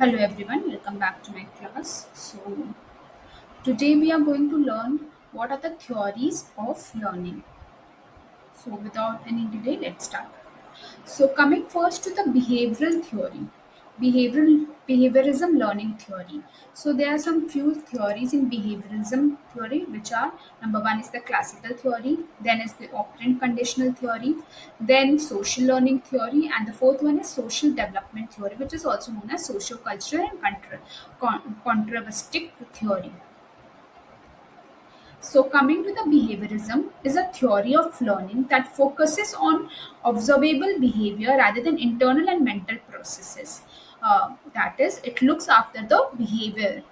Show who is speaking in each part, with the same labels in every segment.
Speaker 1: Hello everyone, welcome back to my class. Today we are going to learn what are the theories of learning. So, without any delay, let's start. So, coming first to the behavioral theory, behaviorism learning theory. So, there are some few theories in behaviorism theory, which are number one is the classical theory, then is the operant conditional theory, then social learning theory, and the fourth one is social development theory, which is also known as socio-cultural and contrastic theory. So, coming to the behaviorism is a theory of learning that focuses on observable behavior rather than internal and mental processes. That is, it looks after the behavior.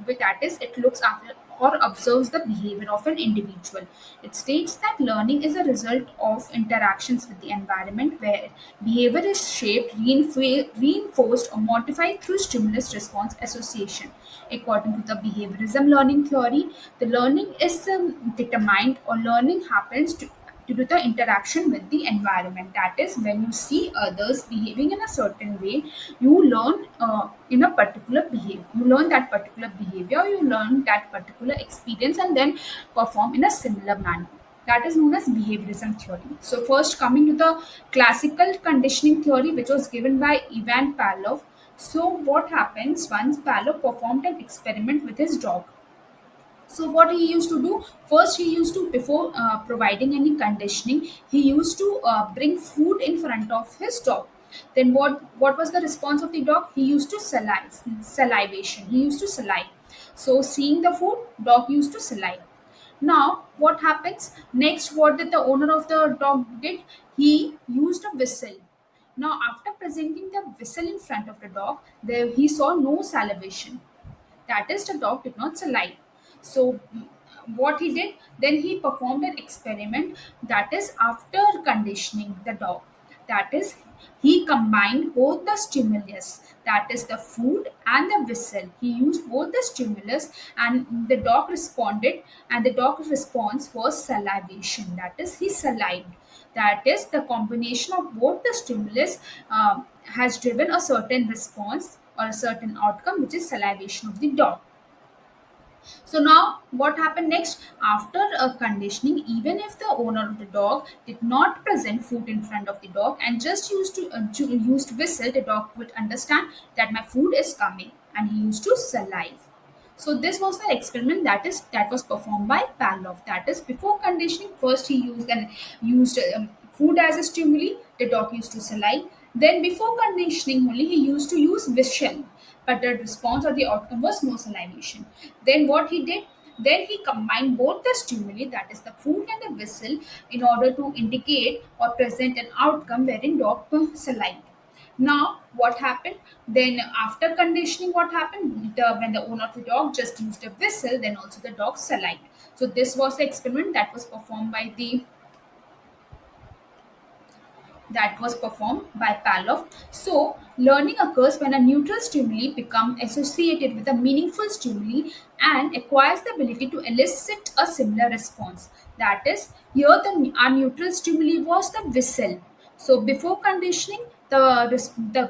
Speaker 1: That is, it looks after or observes the behavior of an individual. It states that learning is a result of interactions with the environment where behavior is shaped, reinforced, or modified through stimulus response association. According to the behaviorism learning theory, the learning is determined or learning happens due to the interaction with the environment. That is, when you see others behaving in a certain way, you learn in a particular behavior. You learn that particular behavior, you learn that particular experience, and then perform in a similar manner. That is known as behaviorism theory. So, first coming to the classical conditioning theory, which was given by Ivan Pavlov. So, what happens once Pavlov performed an experiment with his dog? So what he used to do first, he used to before providing any conditioning, he used to bring food in front of his dog. Then what was the response of the dog? He used to salivation. He used to saliva. So seeing the food, dog used to saliva. Now what happens next? What did the owner of the dog did? He used a whistle. Now after presenting the whistle in front of the dog, there he saw no salivation. That is, the dog did not saliva. So what he did, then he performed an experiment, that is after conditioning the dog. That is, he combined both the stimulus, that is the food and the whistle. He used both the stimulus and the dog responded, and the dog's response was salivation. That is, he salived. That is, the combination of both the stimulus has driven a certain response or a certain outcome, which is salivation of the dog. So now, what happened next? After a conditioning, even if the owner of the dog did not present food in front of the dog and just used whistle, the dog would understand that my food is coming, and he used to saliva. So this was the experiment that was performed by Pavlov. That is, before conditioning, first he used food as a stimuli. The dog used to saliva. Then before conditioning only, he used to use whistle, but the response or the outcome was no salivation. Then what he did? Then he combined both the stimuli, that is the food and the whistle, in order to indicate or present an outcome wherein dog saliva. Now, what happened? Then, after conditioning, what happened? When the owner of the dog just used a whistle, then also the dog salived. So, this was the experiment that was performed by Pavlov. So, learning occurs when a neutral stimuli become associated with a meaningful stimuli and acquires the ability to elicit a similar response. That is, here our neutral stimuli was the whistle. So, before conditioning, the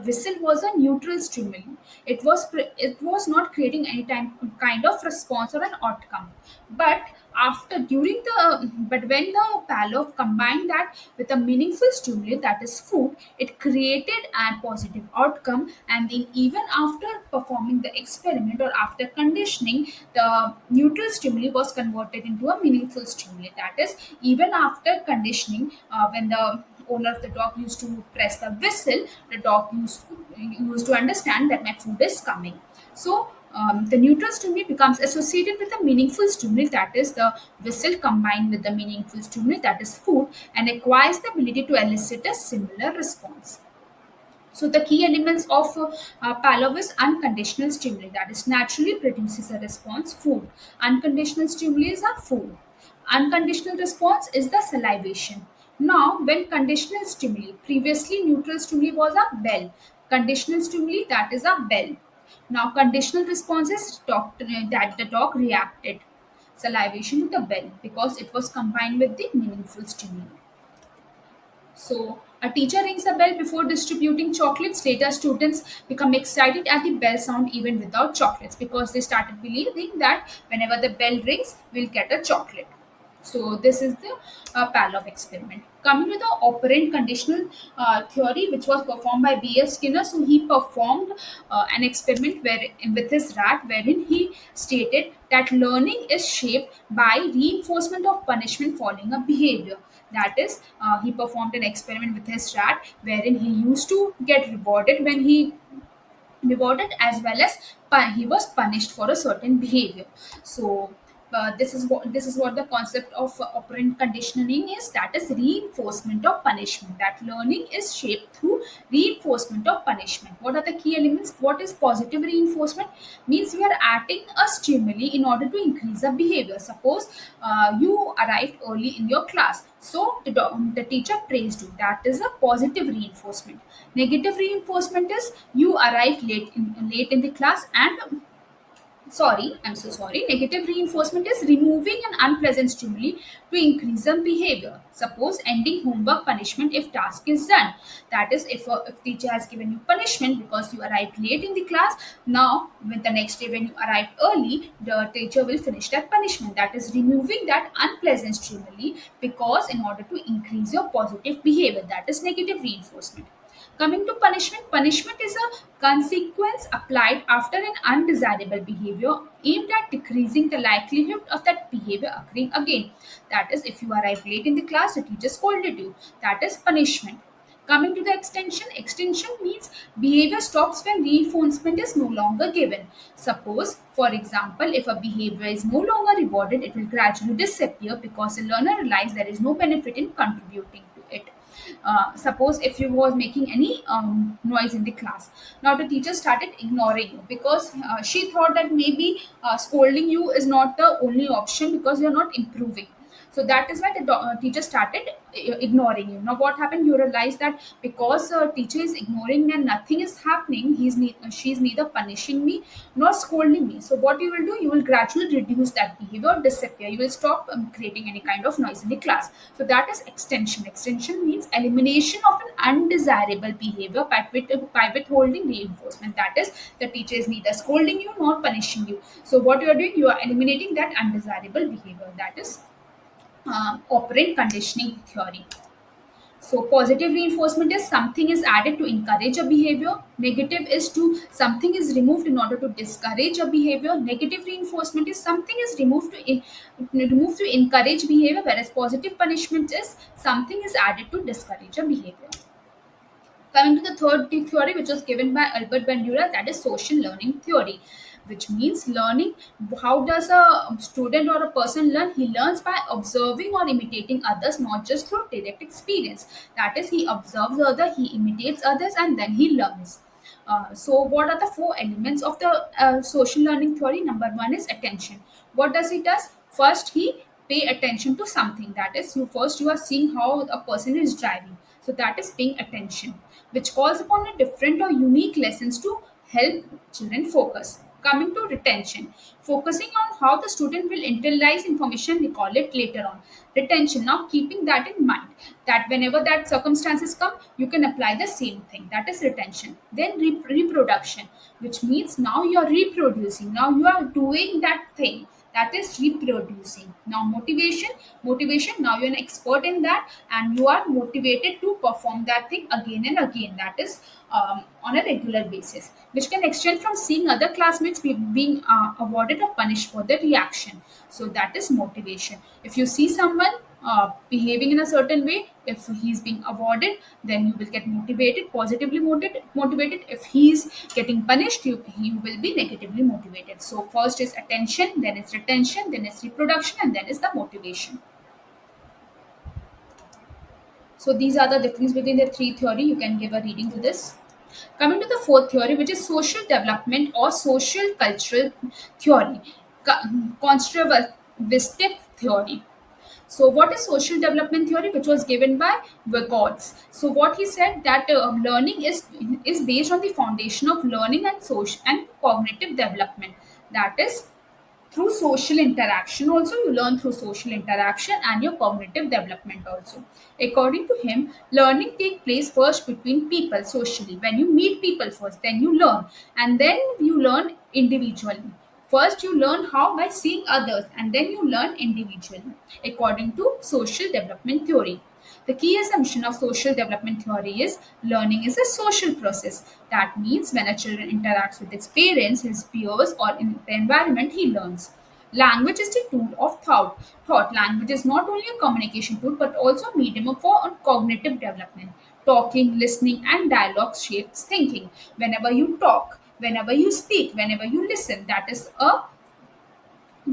Speaker 1: whistle was a neutral stimuli. It was not creating any kind of response or an outcome. But after during the but when the Pavlov combined that with a meaningful stimuli, that is food, it created a positive outcome. And then even after performing the experiment or after conditioning, the neutral stimuli was converted into a meaningful stimuli. That is, even after conditioning, when the owner of the dog used to press the whistle, the dog used to understand that my food is coming. So the neutral stimuli becomes associated with a meaningful stimuli, that is the whistle, combined with the meaningful stimuli, that is food, and acquires the ability to elicit a similar response. So the key elements of Pavlov is unconditional stimuli, that is naturally produces a response, food. Unconditional stimuli is a food. Unconditional response is the salivation. Now, when conditional stimuli, previously neutral stimuli was a bell. Conditional stimuli, that is a bell. Now, conditional response is that the dog reacted salivation to the bell because it was combined with the meaningful stimuli. So A teacher rings a bell before distributing chocolates. Later, students become excited at the bell sound even without chocolates because they started believing that whenever the bell rings, we'll get a chocolate. So this is the Pavlov experiment. Coming to the operant conditional theory, which was performed by B.F. Skinner. So he performed an experiment with his rat, wherein he stated that learning is shaped by reinforcement of punishment following a behavior. That is, he performed an experiment with his rat, wherein he used to get rewarded as well as he was punished for a certain behavior. So this is what the concept of operant conditioning is, that is reinforcement of punishment, that learning is shaped through reinforcement of punishment. What are the key elements? What is positive reinforcement? Means we are adding a stimuli in order to increase a behavior. Suppose you arrived early in your class, so the teacher praised you, that is a positive reinforcement. Negative reinforcement is you arrived late in the class, and sorry, I'm so sorry. Negative reinforcement is removing an unpleasant stimuli to increase some behavior. Suppose ending homework punishment if task is done. That is, if teacher has given you punishment because you arrived late in the class, now with the next day when you arrived early, the teacher will finish that punishment. That is removing that unpleasant stimuli because in order to increase your positive behavior. That is negative reinforcement. Coming to punishment, punishment is a consequence applied after an undesirable behavior aimed at decreasing the likelihood of that behavior occurring again. That is, if you arrive late in the class, the teacher scolded you. That is punishment. Coming to the extension, extension means behavior stops when reinforcement is no longer given. Suppose, for example, if a behavior is no longer rewarded, it will gradually disappear because the learner realizes there is no benefit in contributing to it. Suppose if you was making any noise in the class, now the teacher started ignoring you because she thought that maybe scolding you is not the only option because you're not improving. So that is why the teacher started ignoring you. Now what happened? You realize that because teacher is ignoring me and nothing is happening, she's neither punishing me nor scolding me. So what you will do? You will gradually reduce that behavior or disappear. You will stop creating any kind of noise in the class. So that is extension. Extension means elimination of an undesirable behavior by withholding reinforcement. That is, the teacher is neither scolding you nor punishing you. So what you are doing? You are eliminating that undesirable behavior. That is operant conditioning theory. So positive reinforcement is something is added to encourage a behavior. Negative is to something is removed in order to discourage a behavior. Negative reinforcement is something is removed to encourage behavior, whereas positive punishment is something is added to discourage a behavior. Coming to the third theory, which was given by Albert Bandura, that is social learning theory, which means learning. How does a student or a person learn? He learns by observing or imitating others, not just through direct experience. That is, he observes others, he imitates others, and then he learns. So, what are the four elements of the social learning theory? Number one is attention. What does he does? First, he pay attention to something. That is, you are seeing how a person is driving. So that is paying attention, which calls upon a different or unique lessons to help children focus. Coming to retention, focusing on how the student will internalize information, recall it later on. Retention, now keeping that in mind, that whenever that circumstances come, you can apply the same thing. That is retention. Then reproduction, which means now you are reproducing. Now you are doing that thing, that is reproducing. Now motivation, now you're an expert in that and you are motivated to perform that thing again and again. That is on a regular basis, which can extend from seeing other classmates being awarded or punished for their reaction. So that is motivation. If you see someone behaving in a certain way, if he's being awarded, then you will get motivated, positively motivated. If he's getting punished, you will be negatively motivated. So first is attention, then is retention, then is reproduction, and then is the motivation. So these are the difference between the three theory. You can give a reading to this. Coming to the fourth theory, which is social development or social cultural theory, constructivistic theory. So, what is social development theory, which was given by Vygots? So, what he said that learning is based on the foundation of learning and social and cognitive development. That is, through social interaction also. You learn through social interaction and your cognitive development also. According to him, learning take place first between people socially. When you meet people first, then you learn, and then you learn individually. First you learn how by seeing others, and then you learn individually, according to social development theory. The key assumption of social development theory is learning is a social process. That means when a child interacts with his parents, his peers, or in the environment, he learns. Language is the tool of thought. Language is not only a communication tool but also a medium for cognitive development. Talking, listening, and dialogue shapes thinking. Whenever you talk, whenever you speak, whenever you listen,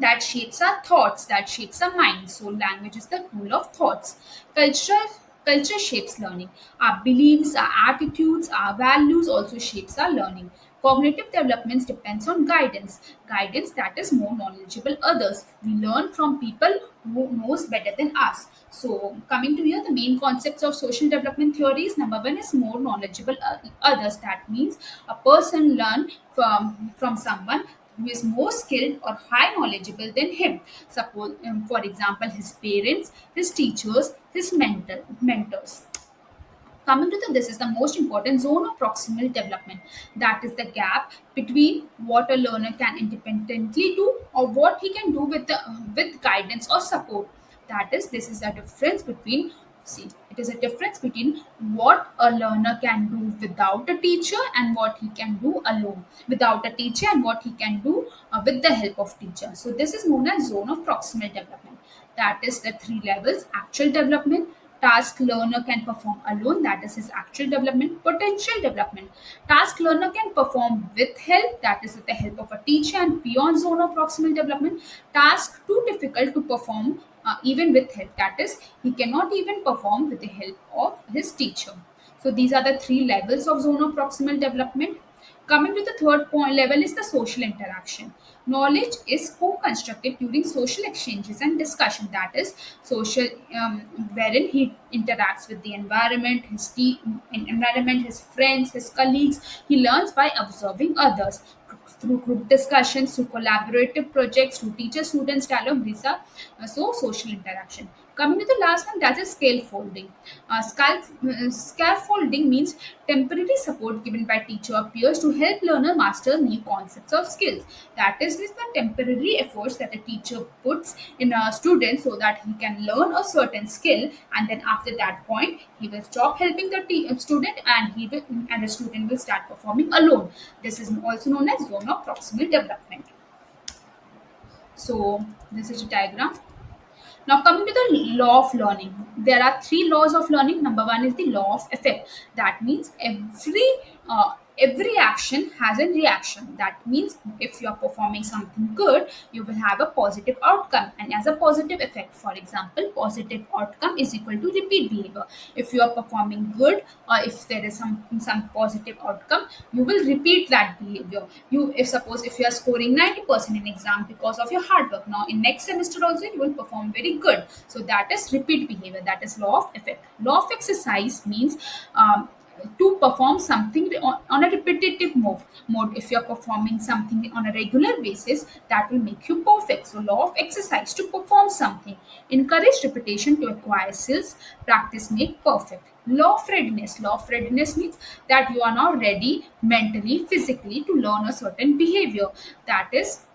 Speaker 1: that shapes our thoughts, that shapes our mind. So language is the tool of thoughts. Culture shapes learning. Our beliefs, our attitudes, our values also shapes our learning. Cognitive developments depends on guidance that is more knowledgeable others. We learn from people who knows better than us. So coming to here, the main concepts of social development theories. Number one is more knowledgeable others. That means a person learn from someone who is more skilled or high knowledgeable than him. Suppose, for example, his parents, his teachers, his mentors. Coming to this is the most important zone of proximal development. That is the gap between what a learner can independently do or what he can do with guidance or support. That is, this is a difference between, see, it is a difference between what a learner can do without a teacher and what he can do alone without a teacher, and what he can do with the help of teacher. So this is known as zone of proximal development. That is the three levels: actual development, task learner can perform alone, that is his actual development; potential development, task learner can perform with help, that is with the help of a teacher; and beyond zone of proximal development, task too difficult to perform even with help, that is he cannot even perform with the help of his teacher. So these are the three levels of zone of proximal development. Coming to the third point level is the social interaction. Knowledge is co-constructed during social exchanges and discussion. That is social, wherein he interacts with the environment, environment, his friends, his colleagues. He learns by observing others through group discussions, through collaborative projects, through teacher-students dialogue. These are so social interaction. Coming to the last one, that is scaffolding. Scaffolding means temporary support given by teacher or peers to help learner master new concepts or skills. That is, this the temporary efforts that a teacher puts in a student so that he can learn a certain skill, and then after that point he will stop helping the student, and the student will start performing alone. This is also known as zone of proximal development. So this is a diagram. Now, coming to the law of learning, there are three laws of learning. Number one is the law of effect. That means every action has a reaction. That means if you are performing something good, you will have a positive outcome, and as a positive effect. For example, positive outcome is equal to repeat behavior. If you are performing good, or if there is some positive outcome, you will repeat that behavior. If suppose if you are scoring 90% in exam because of your hard work, now in next semester also you will perform very good. So that is repeat behavior. That is law of effect. Law of exercise means to perform something on a repetitive mode. If you're performing something on a regular basis, that will make you perfect. So law of exercise, to perform something. Encourage repetition to acquire skills. Practice make perfect. Law of readiness. Law of readiness means that you are now ready mentally, physically to learn a certain behavior. That is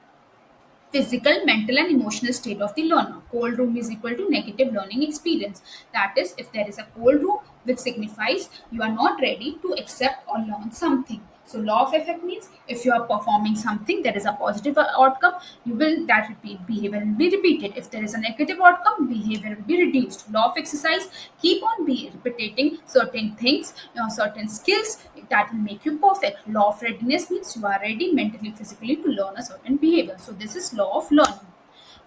Speaker 1: physical, mental, and emotional state of the learner. Cold room is equal to negative learning experience. That is, if there is a cold room, which signifies you are not ready to accept or learn something. So law of effect means if you are performing something, there is a positive outcome, you will that repeat behavior will be repeated. If there is a negative outcome, behavior will be reduced. Law of exercise, keep on be repeating certain things, certain skills that will make you perfect. Law of readiness means you are ready mentally, physically to learn a certain behavior. So this is law of learning.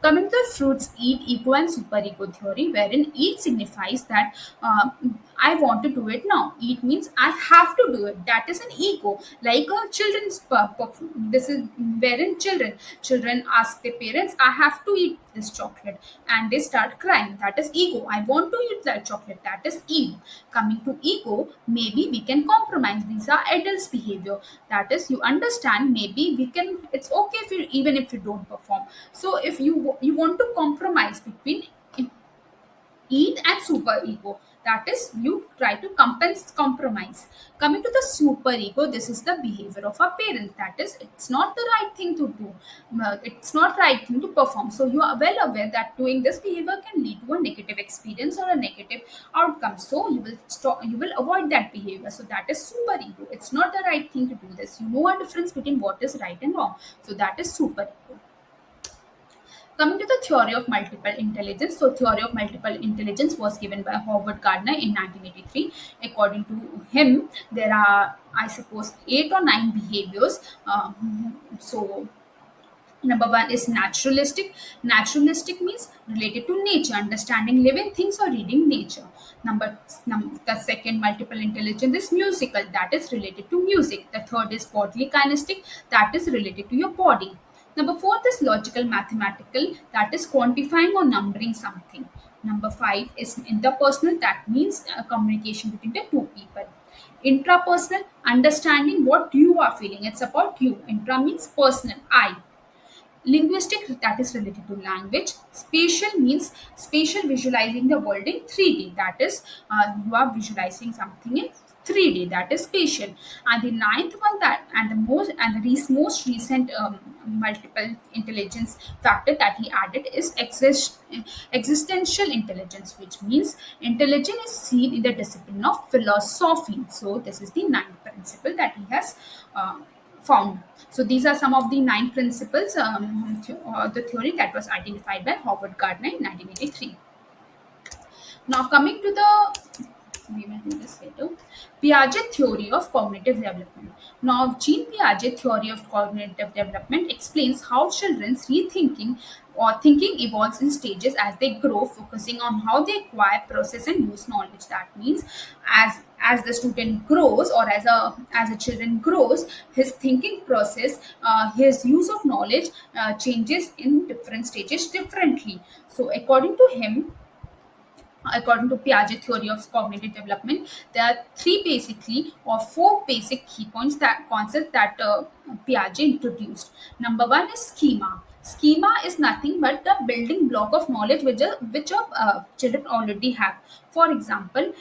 Speaker 1: Coming to the fruits eat, ego, and superego theory, wherein eat signifies that I want to do it now. Eat means I have to do it. That is an ego. Like a children's this is wherein children ask their parents, I have to eat this chocolate, and they start crying. That is ego. I want to eat that chocolate. That is ego. Coming to ego, maybe we can compromise. These are adults' behavior. That is, you understand. Maybe we can. It's okay if you even if you don't perform. So if you want to compromise between eat and super ego, that is you try to compromise. Coming to the super ego, this is the behavior of our parents. That is, it's not the right thing to do. It's not right thing to perform. So you are well aware that doing this behavior can lead to a negative experience or a negative outcome, so you will stop, you will avoid that behavior. So that is super ego. It's not the right thing to do this. You know a difference between what is right and wrong. So that is super ego. Coming to the theory of multiple intelligence. So, theory of multiple intelligence was given by Howard Gardner in 1983. According to him, there are, I suppose, 8 or 9 behaviors. So, number one is naturalistic. Naturalistic means related to nature, understanding living things or reading nature. The second multiple intelligence is musical, that is related to music. The third is bodily kinestic, that is related to your body. Number fourth is logical mathematical, that is quantifying or numbering something. Number five is interpersonal, that means communication between the two people. Intrapersonal, understanding what you are feeling. It's about you. Intra means personal, I. Linguistic, that is related to language. Spatial means spatial, visualizing the world in 3D, that is you are visualizing something in 3D, that is spatial. And the ninth one, that and the most recent multiple intelligence factor that he added is existential intelligence, which means intelligence is seen in the discipline of philosophy. So this is the ninth principle that he has found. So these are some of the 9 principles, the theory that was identified by Howard Gardner in 1983. Now coming to the, we will do this later. Piaget theory of cognitive development. Now, Jean Piaget theory of cognitive development explains how children's rethinking or thinking evolves in stages as they grow, focusing on how they acquire, process, and use knowledge. That means, as the student grows, or as a children grows, his thinking process, his use of knowledge changes in different stages differently. So, according to Piaget theory of cognitive development, there are 4 basic key points, that concept that Piaget introduced. Number one is schema. Schema is nothing but the building block of knowledge which children already have. For example,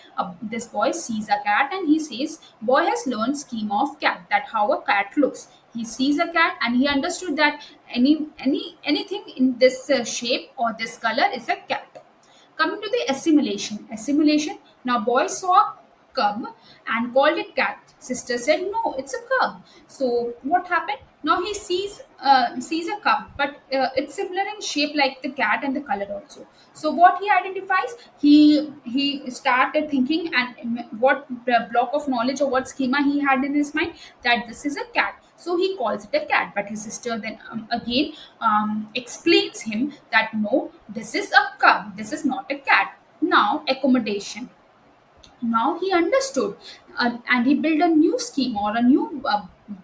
Speaker 1: this boy sees a cat and he says, "Boy has learned schema of cat, that how a cat looks." He sees a cat and he understood that anything in this shape or this color is a cat. Coming to the assimilation. Now, boy saw a cub and called it cat. Sister said, "No, it's a cub." So, what happened? Now he sees a cub, but it's similar in shape like the cat and the color also. So, what he identifies, he started thinking, and what block of knowledge or what schema he had in his mind, that this is a cat. So he calls it a cat, but his sister then again explains him that no, this is a cub, this is not a cat. Now, accommodation. Now he understood, and he built a new scheme or a new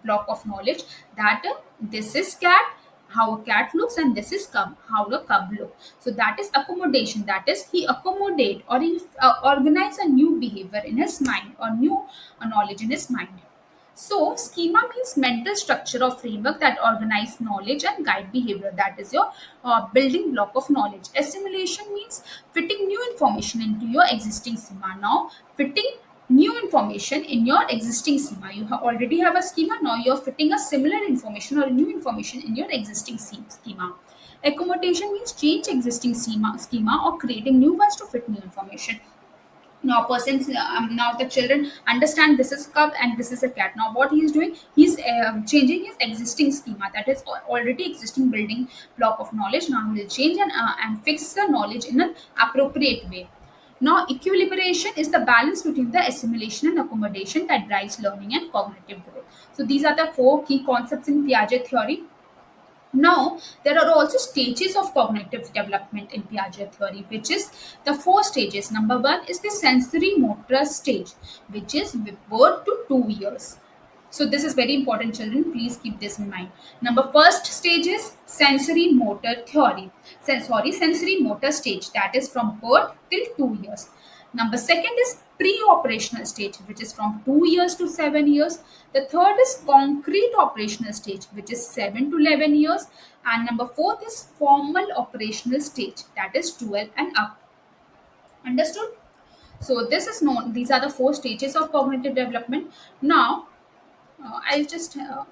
Speaker 1: block of knowledge, that this is cat, how a cat looks, and this is cub, how a cub look. So that is accommodation. That is, he accommodate, or he organize a new behavior in his mind, or new knowledge in his mind. So, schema means mental structure or framework that organize knowledge and guide behavior. That is your building block of knowledge. Assimilation means fitting new information into your existing schema. Now, fitting new information in your existing schema. You already have a schema. Now, you are fitting a similar information or new information in your existing schema. Accommodation means change existing schema or creating new ones to fit new information. Now the children understand this is cub and this is a cat. Now what he is doing, he's changing his existing schema, that is already existing building block of knowledge. Now he will change and fix the knowledge in an appropriate way. Now equilibration is the balance between the assimilation and accommodation that drives learning and cognitive growth. So these are the 4 key concepts in Piaget theory. Now, there are also stages of cognitive development in Piaget theory, which is the four stages. Number one is the sensory motor stage, which is birth to 2 years. So this is very important, children. Please keep this in mind. Number first stage is sensory motor theory. Sensory motor stage, that is from birth till 2 years. Number second is pre-operational stage, which is from 2 years to 7 years. The third is concrete operational stage, which is 7 to 11 years. And number fourth is formal operational stage, that is 12 and up. Understood? So this is known. These are the four stages of cognitive development. Now, I'll just help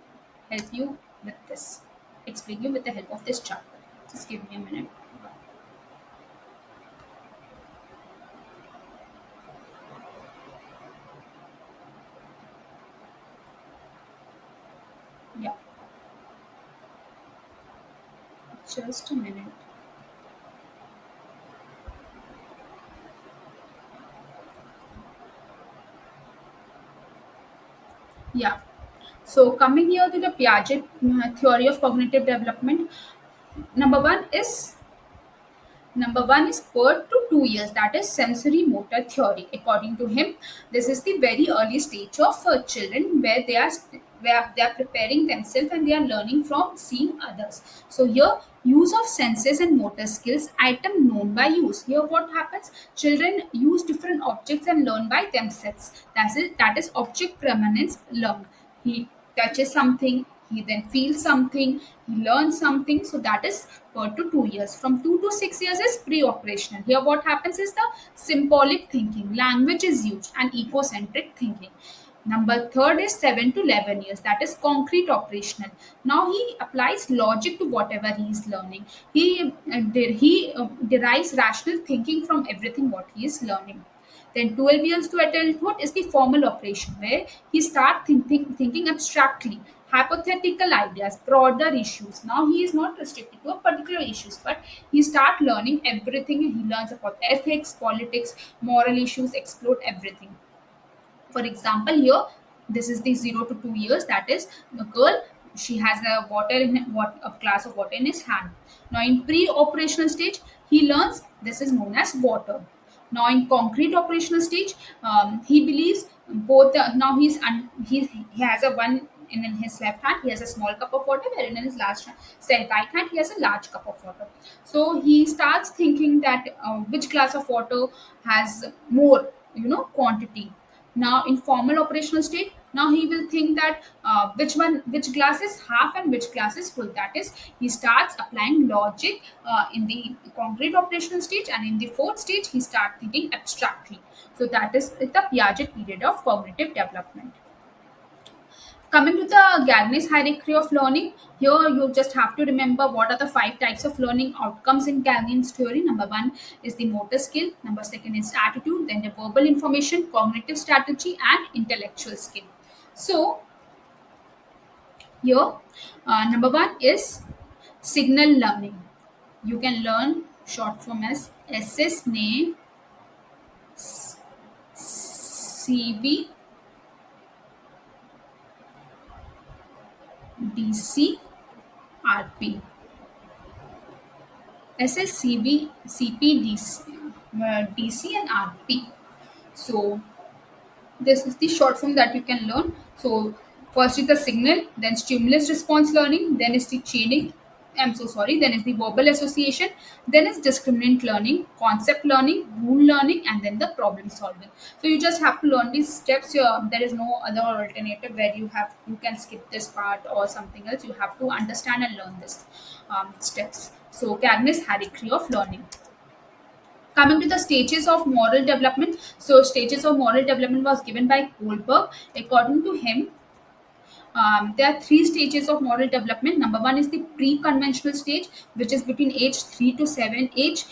Speaker 1: you with this, explain you with the help of this chapter. Just give me a minute. Yeah, just a minute. Yeah. So coming here to the Piaget theory of cognitive development, number one is Number one is birth to 2 years, that is sensory motor theory. According to him, this is the very early stage of children where they are preparing themselves and they are learning from seeing others. So here, use of senses and motor skills, item known by use. Here, what happens? Children use different objects and learn by themselves. That is object permanence learned. He touches something, he then feels something, he learns something. So that is per to 2 years. From 2 to 6 years is pre-operational. Here what happens is the symbolic thinking, language is used, and ecocentric thinking. Number third is 7 to 11 years, that is concrete operational. Now he applies logic to whatever he is learning. He derives rational thinking from everything what he is learning. Then 12 years to adulthood is the formal operation, where he starts thinking abstractly, hypothetical ideas, broader issues. Now he is not restricted to a particular issues, but he start learning everything. He learns about ethics, politics, moral issues, explore everything. For example, here this is the 0 to 2 years. That is the girl. She has a glass of water in his hand. Now in pre-operational stage, he learns this is known as water. Now in concrete operational stage, he believes both. Now he has a one in his left hand. He has a small cup of water, wherein in his right hand he has a large cup of water. So he starts thinking that which glass of water has more, quantity. Now in formal operational state, now he will think that which glass is half and which glass is full. That is, he starts applying logic in the concrete operational stage, and in the fourth stage he starts thinking abstractly. So that is the Piaget period of cognitive development. Coming to the Gagne's hierarchy of learning, here you just have to remember what are the five types of learning outcomes in Gagne's theory. Number one is the motor skill. Number second is attitude. Then the verbal information, cognitive strategy, and intellectual skill. So here, number one is signal learning. You can learn short form as SS, NA, CB, DC, RP. SSCB, CPDC, DC and RP. So this is the short form that you can learn. So first is the signal, then stimulus response learning, then is the chaining. I'm so sorry. Then is the verbal association, then is discriminant learning, concept learning, rule learning, and then the problem solving. So you just have to learn these steps. There is no other alternative where you can skip this part or something else. You have to understand and learn this steps. So Cagney's hierarchy of learning. Coming to the stages of moral development, so stages of moral development was given by Goldberg. According to him, there are three stages of moral development. Number one is the pre-conventional stage, which is between age 3 to 7 age,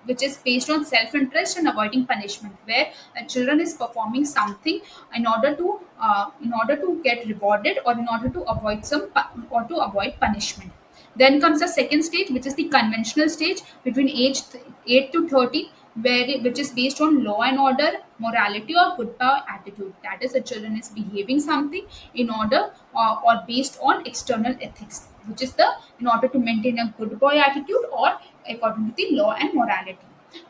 Speaker 1: which is based on self-interest and avoiding punishment, where a children is performing something in order to get rewarded, or in order to avoid punishment. Then comes the second stage, which is the conventional stage between age 8 to 30, which is based on law and order, morality or good power attitude. That is, the children is behaving something in order or based on external ethics, which is the in order to maintain a good boy attitude or according to the law and morality.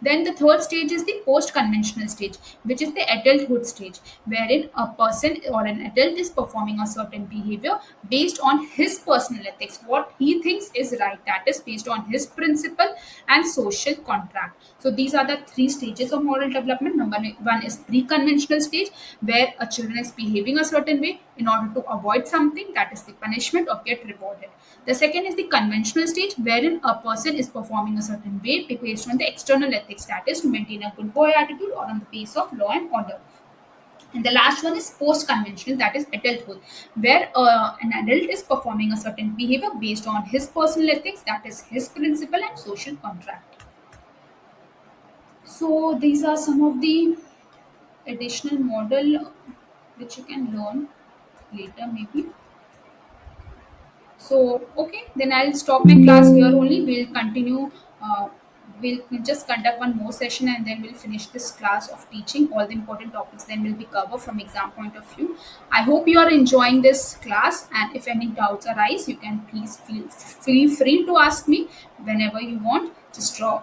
Speaker 1: Then the third stage is the post conventional stage, which is the adulthood stage, wherein a person or an adult is performing a certain behavior based on his personal ethics, what he thinks is right, that is based on his principle and social contract. So these are the three stages of moral development. Number one is pre-conventional stage, where a children is behaving a certain way in order to avoid something, that is the punishment or get rewarded. The second is the conventional stage, wherein a person is performing a certain way based on the external ethics, that is to maintain a good boy attitude or on the base of law and order. And the last one is post conventional, that is adulthood, where an adult is performing a certain behavior based on his personal ethics, that is his principle and social contract. So, these are some of the additional model which you can learn later, maybe. So, okay, then I'll stop my class here only. We'll continue. We'll just conduct one more session and then we'll finish this class of teaching. All the important topics then will be covered from exam point of view. I hope you are enjoying this class, and if any doubts arise, you can please feel free to ask me whenever you want. Just drop